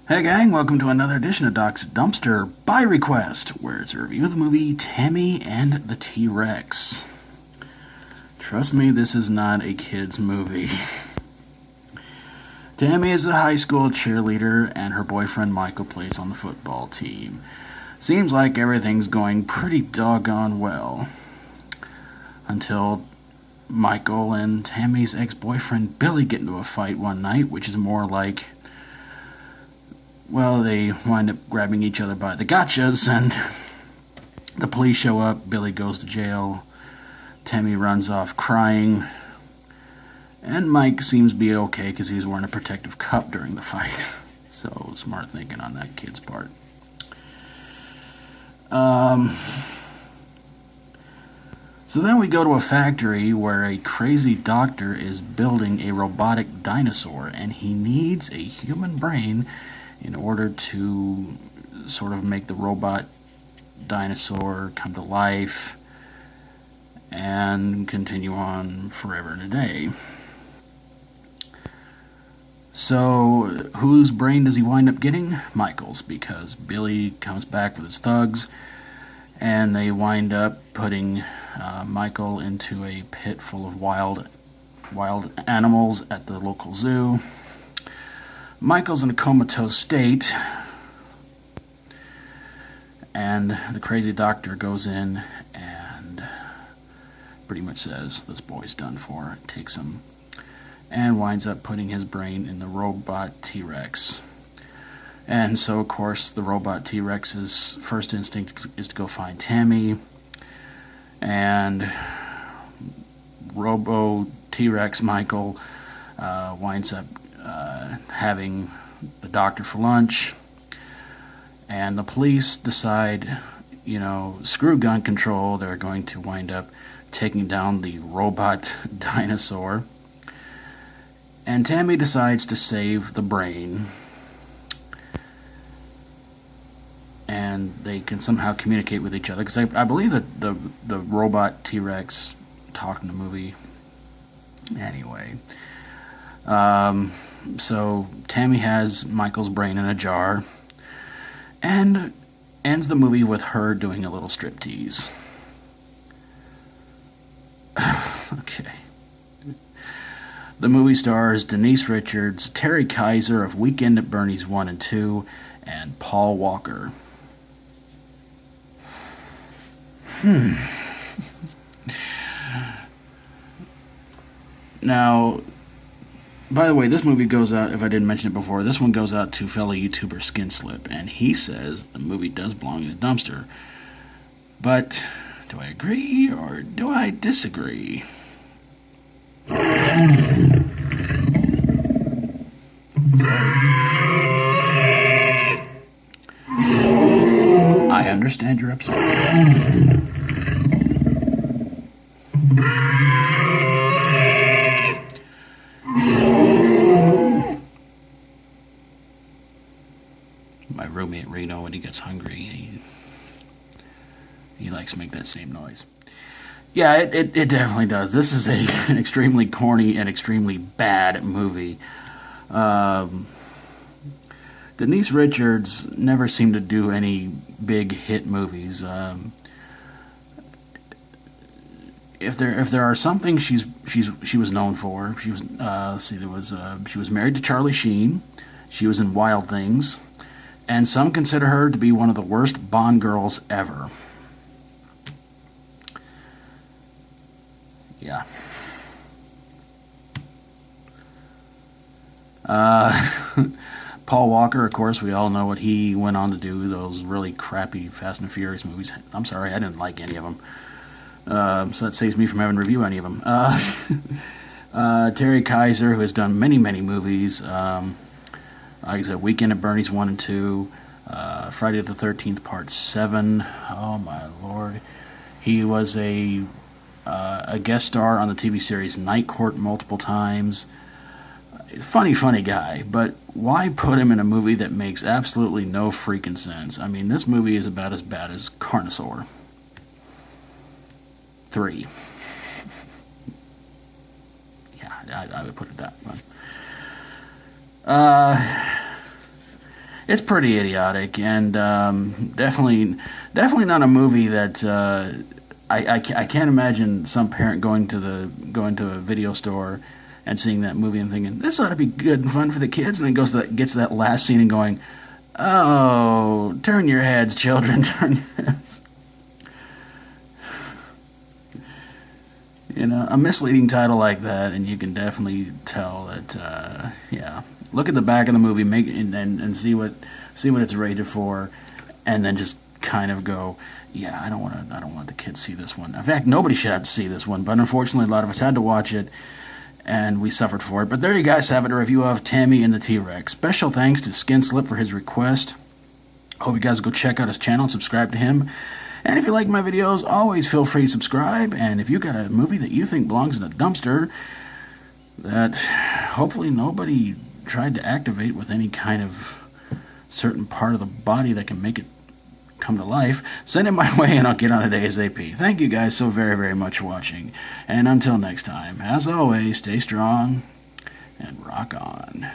Hey gang, welcome to another edition of Doc's Dumpster by request, where it's a review of the movie Tammy and the T-Rex. Trust me, this is not a kid's movie. Tammy is a high school cheerleader and her boyfriend Michael plays on the football team. Seems like everything's going pretty doggone well. Until Michael and Tammy's ex-boyfriend Billy get into a fight one night, which is more like, well, they wind up grabbing each other by the gotchas, and the police show up. Billy goes to jail. Tammy runs off crying. And Mike seems to be okay because he was wearing a protective cup during the fight. So, smart thinking on that kid's part. So then we go to a factory where a crazy doctor is building a robotic dinosaur, and he needs a human brain in order to sort of make the robot dinosaur come to life and continue on forever and a day. So, whose brain does he wind up getting? Michael's, because Billy comes back with his thugs, and they wind up putting Michael into a pit full of wild animals at the local zoo. Michael's in a comatose state, and the crazy doctor goes in and pretty much says, this boy's done for, takes him, and winds up putting his brain in the robot T-Rex. And so, of course, the robot T-Rex's first instinct is to go find Tammy, and Robo T-Rex Michael winds up having the doctor for lunch, and the police decide, screw gun control, they're going to wind up taking down the robot dinosaur. And Tammy decides to save the brain, and they can somehow communicate with each other, because I believe that the robot T-Rex talked in the movie. Anyway, so Tammy has Michael's brain in a jar, and ends the movie with her doing a little striptease. Okay. The movie stars Denise Richards, Terry Kaiser of Weekend at Bernie's 1 and 2, and Paul Walker. Now, by the way, this movie goes out, if I didn't mention it before, this one goes out to fellow YouTuber Skinslip, and he says the movie does belong in a dumpster. But do I agree or do I disagree? I understand you're upset. My roommate Reno, when he gets hungry, he likes to make that same noise. Yeah, it definitely does. This is an extremely corny and extremely bad movie. Denise Richards never seemed to do any big hit movies. If there are something she was known for, she was she was married to Charlie Sheen. She was in Wild Things, and some consider her to be one of the worst Bond girls ever. Yeah. Paul Walker, of course, we all know what he went on to do, those really crappy Fast and Furious movies. I'm sorry, I didn't like any of them. So that saves me from having to review any of them. Terry Kaiser, who has done many, many movies. Like I said, Weekend at Bernie's 1 and 2. Friday the 13th, Part 7. Oh, my Lord. He was a guest star on the TV series Night Court multiple times. Funny guy, but why put him in a movie that makes absolutely no freaking sense? I mean, this movie is about as bad as Carnosaur 3. Yeah, I would put it that way. it's pretty idiotic, and definitely not a movie that I can't imagine some parent going to a video store and seeing that movie and thinking this ought to be good and fun for the kids, and then gets to that last scene and going, "Oh, turn your heads, children, turn your heads." You know, a misleading title like that, and you can definitely tell that. Yeah, look at the back of the movie, and see what it's rated for, and then just kind of go, yeah, I don't want the kids to see this one. In fact, nobody should have to see this one, but unfortunately, a lot of us had to watch it, and we suffered for it. But there you guys have it, a review of Tammy and the T-Rex. Special thanks to Skinslip for his request. Hope you guys go check out his channel and subscribe to him. And if you like my videos, always feel free to subscribe. And if you got a movie that you think belongs in a dumpster that hopefully nobody tried to activate with any kind of certain part of the body that can make it come to life, send it my way and I'll get on it ASAP. Thank you guys so very, very much for watching. And until next time, as always, stay strong and rock on.